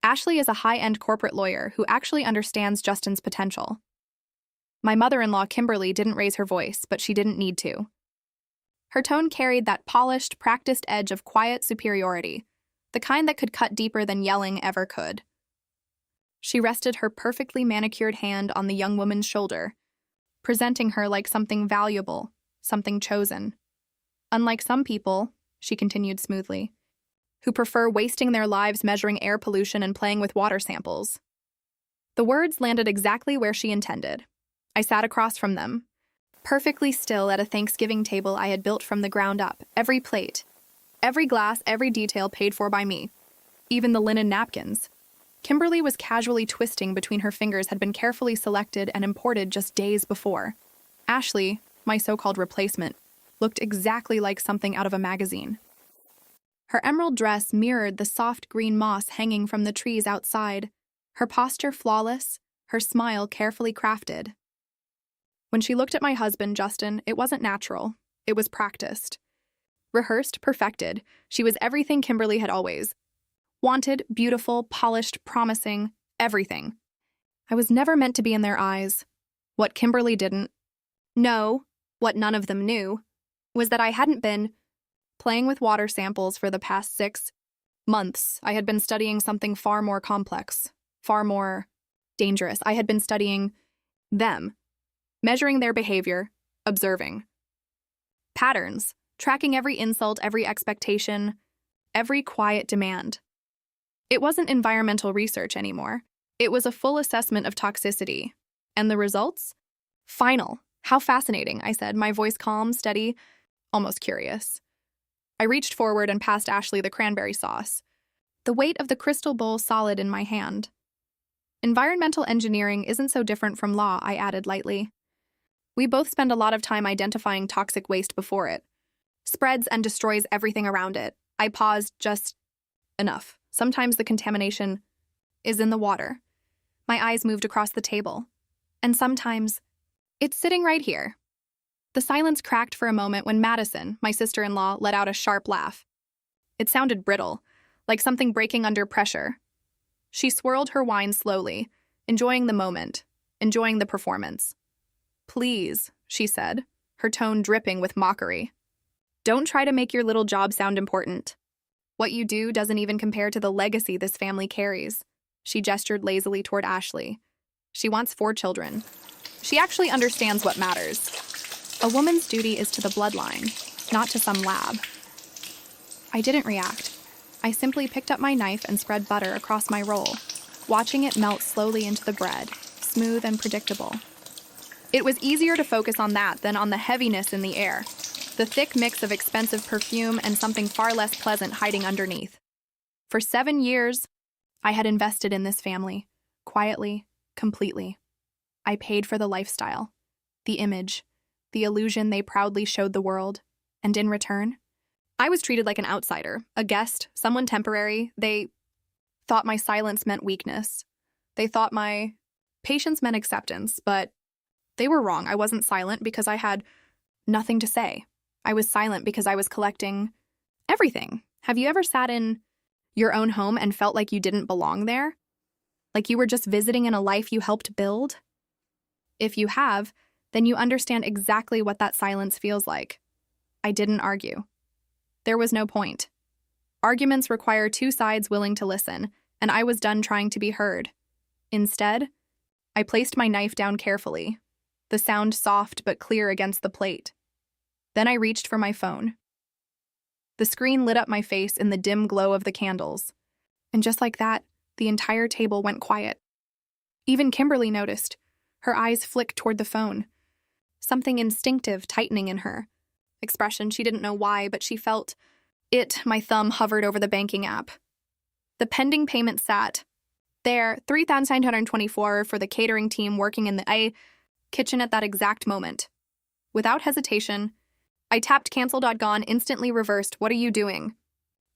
Ashley is a high-end corporate lawyer who actually understands Justin's potential. My mother-in-law, Kimberly, didn't raise her voice, but she didn't need to. Her tone carried that polished, practiced edge of quiet superiority, the kind that could cut deeper than yelling ever could. She rested her perfectly manicured hand on the young woman's shoulder, presenting her like something valuable, something chosen. Unlike some people, she continued smoothly, who prefer wasting their lives measuring air pollution and playing with water samples. The words landed exactly where she intended. I sat across from them, perfectly still at a Thanksgiving table I had built from the ground up, every plate, every glass, every detail paid for by me, even the linen napkins. Kimberly was casually twisting between her fingers had been carefully selected and imported just days before. Ashley, my so-called replacement, looked exactly like something out of a magazine. Her emerald dress mirrored the soft green moss hanging from the trees outside, her posture flawless, her smile carefully crafted. When she looked at my husband, Justin, it wasn't natural. It was practiced. Rehearsed, perfected, she was everything Kimberly had always wanted, beautiful, polished, promising, everything. I was never meant to be in their eyes. What Kimberly didn't know, what none of them knew, was that I hadn't been playing with water samples for the past 6 months. I had been studying something far more complex, far more dangerous. I had been studying them, measuring their behavior, observing patterns, tracking every insult, every expectation, every quiet demand. It wasn't environmental research anymore. It was a full assessment of toxicity. And the results? Final. How fascinating, I said, my voice calm, steady, almost curious. I reached forward and passed Ashley the cranberry sauce, the weight of the crystal bowl solid in my hand. Environmental engineering isn't so different from law, I added lightly. We both spend a lot of time identifying toxic waste before it spreads and destroys everything around it. I paused just enough. Sometimes the contamination is in the water. My eyes moved across the table. And sometimes it's sitting right here. The silence cracked for a moment when Madison, my sister-in-law, let out a sharp laugh. It sounded brittle, like something breaking under pressure. She swirled her wine slowly, enjoying the moment, enjoying the performance. "Please," she said, her tone dripping with mockery. "Don't try to make your little job sound important. What you do doesn't even compare to the legacy this family carries." She gestured lazily toward Ashley. "She wants 4 children. She actually understands what matters. A woman's duty is to the bloodline, not to some lab." I didn't react. I simply picked up my knife and spread butter across my roll, watching it melt slowly into the bread, smooth and predictable. It was easier to focus on that than on the heaviness in the air, the thick mix of expensive perfume and something far less pleasant hiding underneath. For 7 years, I had invested in this family, quietly, completely. I paid for the lifestyle, the image, the illusion they proudly showed the world, and in return, I was treated like an outsider, a guest, someone temporary. They thought my silence meant weakness. They thought my patience meant acceptance, but they were wrong. I wasn't silent because I had nothing to say. I was silent because I was collecting everything. Have you ever sat in your own home and felt like you didn't belong there? Like you were just visiting in a life you helped build? If you have, then you understand exactly what that silence feels like. I didn't argue. There was no point. Arguments require 2 sides willing to listen, and I was done trying to be heard. Instead, I placed my knife down carefully, the sound soft but clear against the plate. Then I reached for my phone. The screen lit up my face in the dim glow of the candles, and just like that, the entire table went quiet. Even Kimberly noticed. Her eyes flicked toward the phone. Something instinctive tightening in her expression. She didn't know why, but she felt it. My thumb hovered over the banking app. The pending payment sat there, $3,924 for the catering team working in the kitchen at that exact moment. Without hesitation, I tapped cancel.gone, instantly reversed. "What are you doing?"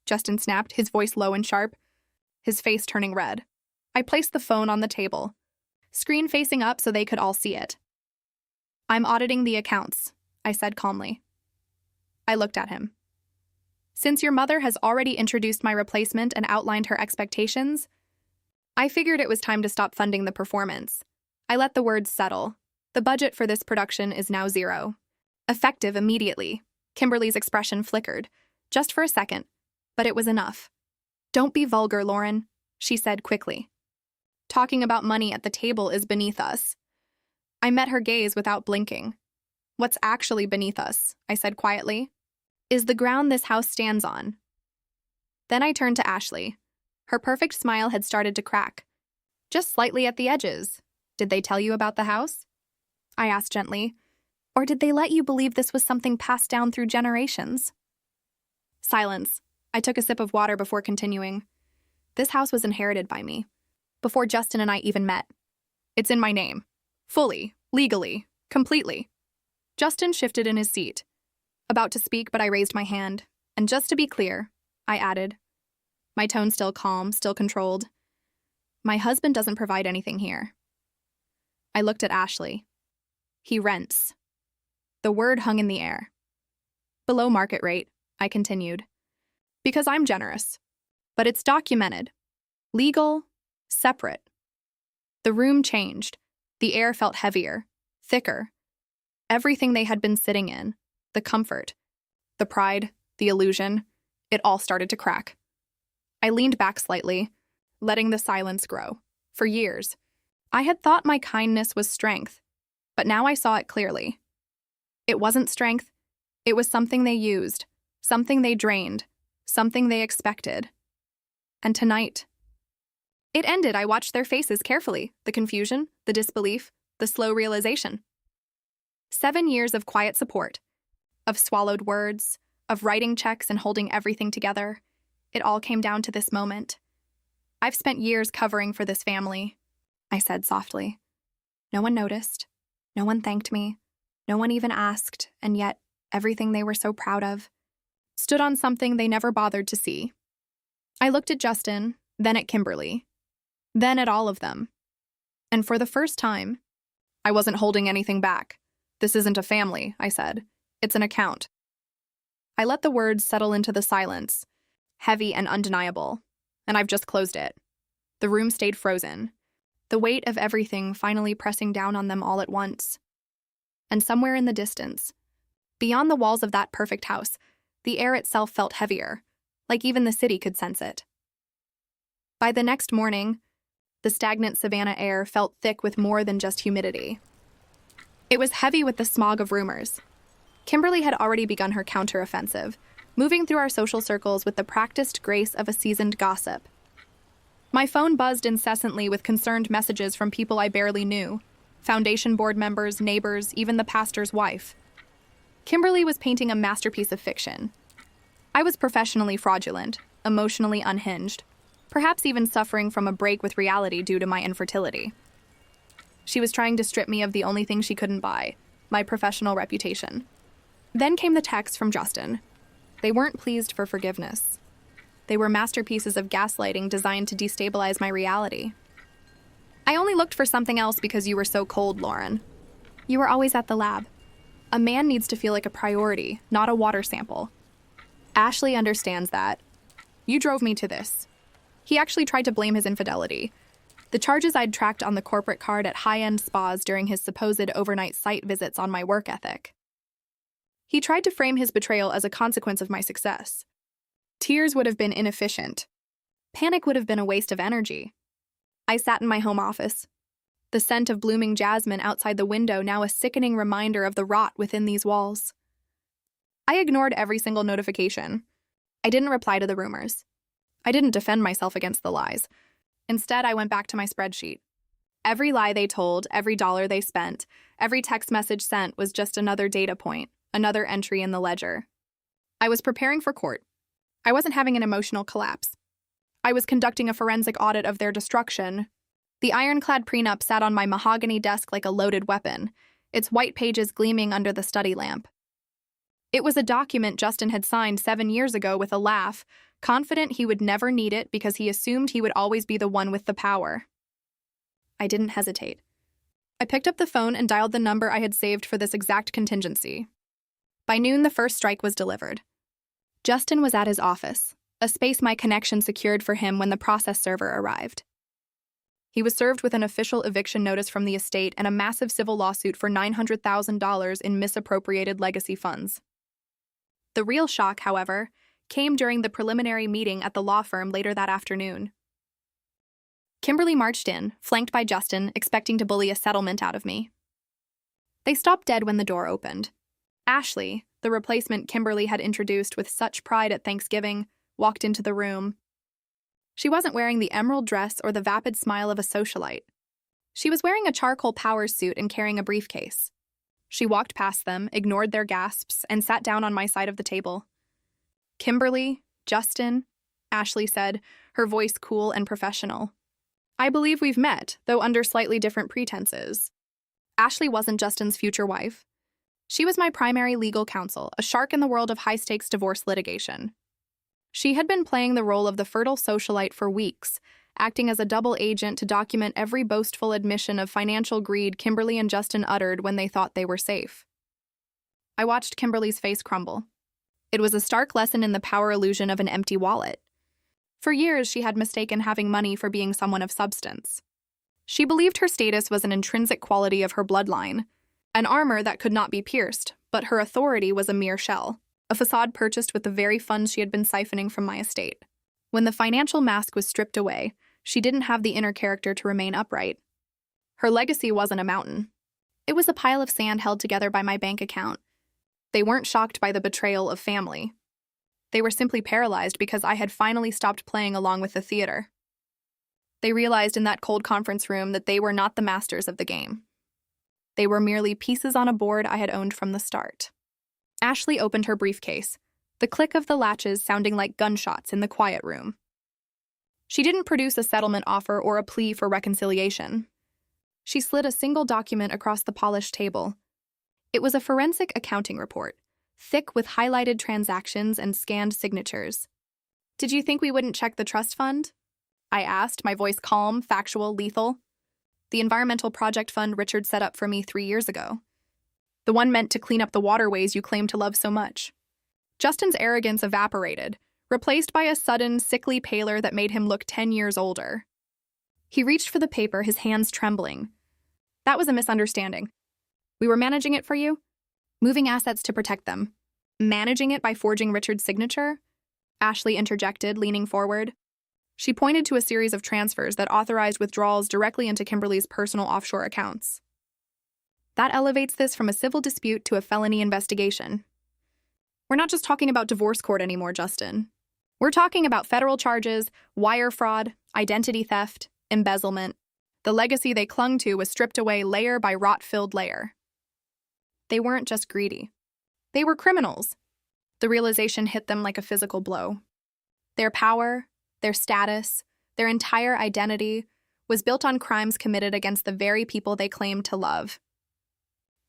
Justin snapped, his voice low and sharp, his face turning red. I placed the phone on the table, screen facing up so they could all see it. "I'm auditing the accounts," I said calmly. I looked at him. "Since your mother has already introduced my replacement and outlined her expectations, I figured it was time to stop funding the performance. I let the words settle. The budget for this production is now 0. Effective immediately. Kimberly's expression flickered, just for a second, but it was enough. Don't be vulgar, Lauren, she said quickly. Talking about money at the table is beneath us. I met her gaze without blinking. What's actually beneath us, I said quietly, is the ground this house stands on. Then I turned to Ashley. Her perfect smile had started to crack. Just slightly at the edges. Did they tell you about the house? I asked gently. Or did they let you believe this was something passed down through generations? Silence. I took a sip of water before continuing. This house was inherited by me, before Justin and I even met. It's in my name. Fully, legally, completely. Justin shifted in his seat. About to speak, but I raised my hand. And just to be clear, I added, my tone still calm, still controlled. My husband doesn't provide anything here. I looked at Ashley. He rents. The word hung in the air. Below market rate, I continued. Because I'm generous. But it's documented. Legal, separate. The room changed. The air felt heavier, thicker. Everything they had been sitting in, the comfort, the pride, the illusion, it all started to crack. I leaned back slightly, letting the silence grow. For years, I had thought my kindness was strength, but now I saw it clearly. It wasn't strength. It was something they used, something they drained, something they expected. And tonight, it ended. I watched their faces carefully, the confusion, the disbelief, the slow realization. 7 years of quiet support, of swallowed words, of writing checks and holding everything together. It all came down to this moment. I've spent years covering for this family, I said softly. No one noticed. No one thanked me. No one even asked, and yet everything they were so proud of stood on something they never bothered to see. I looked at Justin, then at Kimberly, then at all of them. And for the first time, I wasn't holding anything back. This isn't a family, I said. It's an account. I let the words settle into the silence, heavy and undeniable, and I've just closed it. The room stayed frozen, the weight of everything finally pressing down on them all at once. And somewhere in the distance, beyond the walls of that perfect house, the air itself felt heavier, like even the city could sense it. By the next morning, the stagnant Savannah air felt thick with more than just humidity. It was heavy with the smog of rumors. Kimberly had already begun her counteroffensive, moving through our social circles with the practiced grace of a seasoned gossip. My phone buzzed incessantly with concerned messages from people I barely knew, foundation board members, neighbors, even the pastor's wife. Kimberly was painting a masterpiece of fiction. I was professionally fraudulent, emotionally unhinged, perhaps even suffering from a break with reality due to my infertility. She was trying to strip me of the only thing she couldn't buy, my professional reputation. Then came the texts from Justin. They weren't pleased for forgiveness. They were masterpieces of gaslighting designed to destabilize my reality. I only looked for something else because you were so cold, Lauren. You were always at the lab. A man needs to feel like a priority, not a water sample. Ashley understands that. You drove me to this. He actually tried to blame his infidelity. The charges I'd tracked on the corporate card at high-end spas during his supposed overnight site visits on my work ethic. He tried to frame his betrayal as a consequence of my success. Tears would have been inefficient. Panic would have been a waste of energy. I sat in my home office. The scent of blooming jasmine outside the window now a sickening reminder of the rot within these walls. I ignored every single notification. I didn't reply to the rumors. I didn't defend myself against the lies. Instead, I went back to my spreadsheet. Every lie they told, every dollar they spent, every text message sent was just another data point, another entry in the ledger. I was preparing for court. I wasn't having an emotional collapse. I was conducting a forensic audit of their destruction. The ironclad prenup sat on my mahogany desk like a loaded weapon, its white pages gleaming under the study lamp. It was a document Justin had signed 7 years ago with a laugh, confident he would never need it because he assumed he would always be the one with the power. I didn't hesitate. I picked up the phone and dialed the number I had saved for this exact contingency. By noon, the first strike was delivered. Justin was at his office, a space my connection secured for him when the process server arrived. He was served with an official eviction notice from the estate and a massive civil lawsuit for $900,000 in misappropriated legacy funds. The real shock, however, came during the preliminary meeting at the law firm later that afternoon. Kimberly marched in, flanked by Justin, expecting to bully a settlement out of me. They stopped dead when the door opened. Ashley, the replacement Kimberly had introduced with such pride at Thanksgiving, walked into the room. She wasn't wearing the emerald dress or the vapid smile of a socialite. She was wearing a charcoal power suit and carrying a briefcase. She walked past them, ignored their gasps, and sat down on my side of the table. "Kimberly, Justin," Ashley said, her voice cool and professional. "I believe we've met, though under slightly different pretenses." Ashley wasn't Justin's future wife. She was my primary legal counsel, a shark in the world of high-stakes divorce litigation. She had been playing the role of the fertile socialite for weeks, acting as a double agent to document every boastful admission of financial greed Kimberly and Justin uttered when they thought they were safe. I watched Kimberly's face crumble. It was a stark lesson in the power illusion of an empty wallet. For years, she had mistaken having money for being someone of substance. She believed her status was an intrinsic quality of her bloodline, an armor that could not be pierced, but her authority was a mere shell, a facade purchased with the very funds she had been siphoning from my estate. When the financial mask was stripped away, she didn't have the inner character to remain upright. Her legacy wasn't a mountain. It was a pile of sand held together by my bank account. They weren't shocked by the betrayal of family. They were simply paralyzed because I had finally stopped playing along with the theater. They realized in that cold conference room that they were not the masters of the game. They were merely pieces on a board I had owned from the start. Ashley opened her briefcase, the click of the latches sounding like gunshots in the quiet room. She didn't produce a settlement offer or a plea for reconciliation. She slid a single document across the polished table. It was a forensic accounting report, thick with highlighted transactions and scanned signatures. "Did you think we wouldn't check the trust fund?" I asked, my voice calm, factual, lethal. "The environmental project fund Richard set up for me 3 years ago. The one meant to clean up the waterways you claim to love so much." Justin's arrogance evaporated, replaced by a sudden, sickly pallor that made him look 10 years older. He reached for the paper, his hands trembling. "That was a misunderstanding. We were managing it for you, moving assets to protect them. Managing it by forging Richard's signature?" Ashley interjected, leaning forward. She pointed to a series of transfers that authorized withdrawals directly into Kimberly's personal offshore accounts. "That elevates this from a civil dispute to a felony investigation. We're not just talking about divorce court anymore, Justin. We're talking about federal charges, wire fraud, identity theft, embezzlement. The legacy they clung to was stripped away layer by rot-filled layer." They weren't just greedy. They were criminals. The realization hit them like a physical blow. Their power, their status, their entire identity was built on crimes committed against the very people they claimed to love.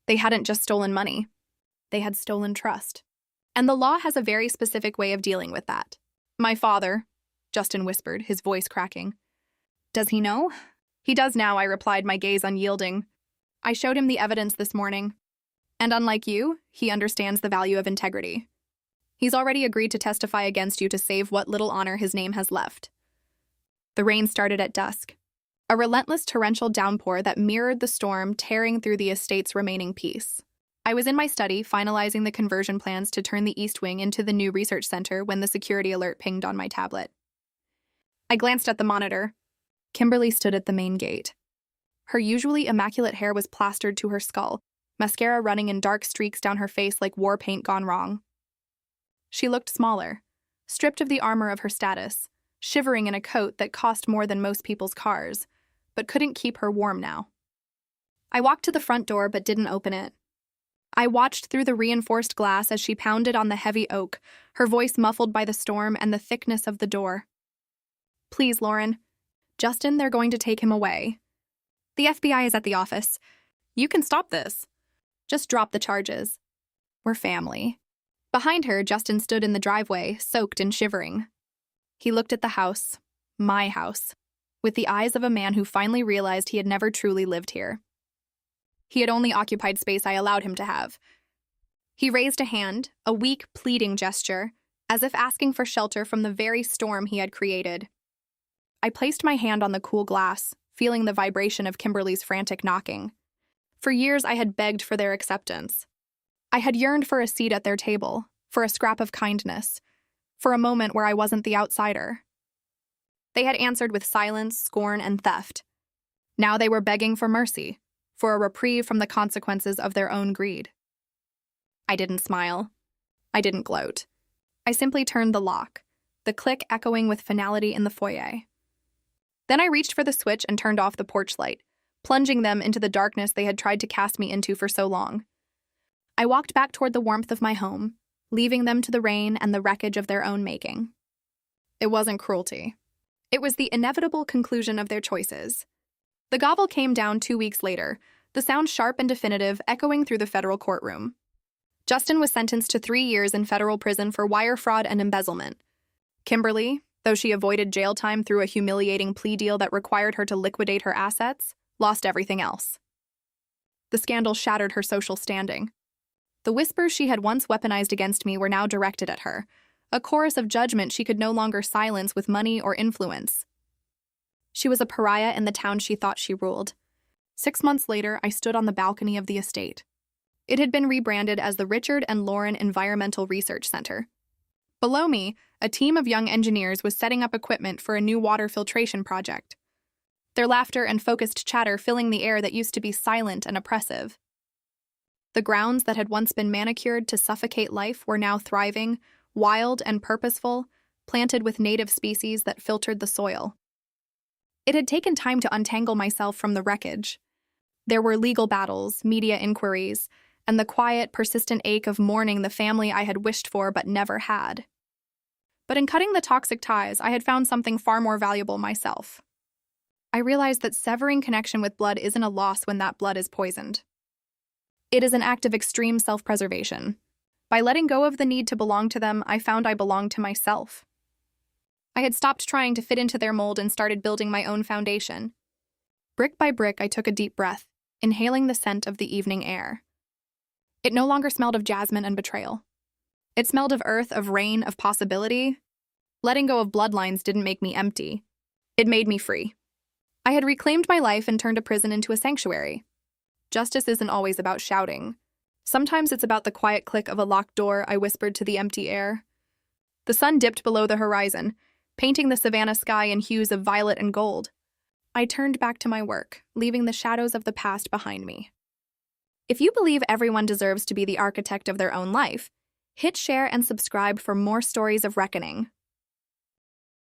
They hadn't just stolen money. They had stolen trust. And the law has a very specific way of dealing with that. "My father," Justin whispered, his voice cracking. "Does he know?" "He does now," I replied, my gaze unyielding. "I showed him the evidence this morning. And unlike you, he understands the value of integrity. He's already agreed to testify against you to save what little honor his name has left." The rain started at dusk, a relentless torrential downpour that mirrored the storm tearing through the estate's remaining peace. I was in my study, finalizing the conversion plans to turn the East Wing into the new research center when the security alert pinged on my tablet. I glanced at the monitor. Kimberly stood at the main gate. Her usually immaculate hair was plastered to her skull, mascara running in dark streaks down her face like war paint gone wrong. She looked smaller, stripped of the armor of her status, shivering in a coat that cost more than most people's cars, but couldn't keep her warm now. I walked to the front door but didn't open it. I watched through the reinforced glass as she pounded on the heavy oak, her voice muffled by the storm and the thickness of the door. "Please, Lauren. Justin, they're going to take him away. The FBI is at the office. You can stop this. Just drop the charges. We're family." Behind her, Justin stood in the driveway, soaked and shivering. He looked at the house, my house, with the eyes of a man who finally realized he had never truly lived here. He had only occupied space I allowed him to have. He raised a hand, a weak, pleading gesture, as if asking for shelter from the very storm he had created. I placed my hand on the cool glass, feeling the vibration of Kimberly's frantic knocking. For years, I had begged for their acceptance. I had yearned for a seat at their table, for a scrap of kindness, for a moment where I wasn't the outsider. They had answered with silence, scorn, and theft. Now they were begging for mercy, for a reprieve from the consequences of their own greed. I didn't smile. I didn't gloat. I simply turned the lock, the click echoing with finality in the foyer. Then I reached for the switch and turned off the porch light, plunging them into the darkness they had tried to cast me into for so long. I walked back toward the warmth of my home, leaving them to the rain and the wreckage of their own making. It wasn't cruelty. It was the inevitable conclusion of their choices. The gavel came down 2 weeks later, the sound sharp and definitive echoing through the federal courtroom. Justin was sentenced to 3 years in federal prison for wire fraud and embezzlement. Kimberly, though she avoided jail time through a humiliating plea deal that required her to liquidate her assets, lost everything else. The scandal shattered her social standing. The whispers she had once weaponized against me were now directed at her, a chorus of judgment she could no longer silence with money or influence. She was a pariah in the town she thought she ruled. 6 months later, I stood on the balcony of the estate. It had been rebranded as the Richard and Lauren Environmental Research Center. Below me, a team of young engineers was setting up equipment for a new water filtration project. Their laughter and focused chatter filling the air that used to be silent and oppressive. The grounds that had once been manicured to suffocate life were now thriving, wild and purposeful, planted with native species that filtered the soil. It had taken time to untangle myself from the wreckage. There were legal battles, media inquiries, and the quiet, persistent ache of mourning the family I had wished for but never had. But in cutting the toxic ties, I had found something far more valuable myself. I realized that severing connection with blood isn't a loss when that blood is poisoned. It is an act of extreme self-preservation. By letting go of the need to belong to them, I found I belonged to myself. I had stopped trying to fit into their mold and started building my own foundation. Brick by brick, I took a deep breath, inhaling the scent of the evening air. It no longer smelled of jasmine and betrayal. It smelled of earth, of rain, of possibility. Letting go of bloodlines didn't make me empty. It made me free. I had reclaimed my life and turned a prison into a sanctuary. Justice isn't always about shouting. Sometimes it's about the quiet click of a locked door, I whispered to the empty air. The sun dipped below the horizon, painting the savannah sky in hues of violet and gold. I turned back to my work, leaving the shadows of the past behind me. If you believe everyone deserves to be the architect of their own life, hit share and subscribe for more stories of reckoning.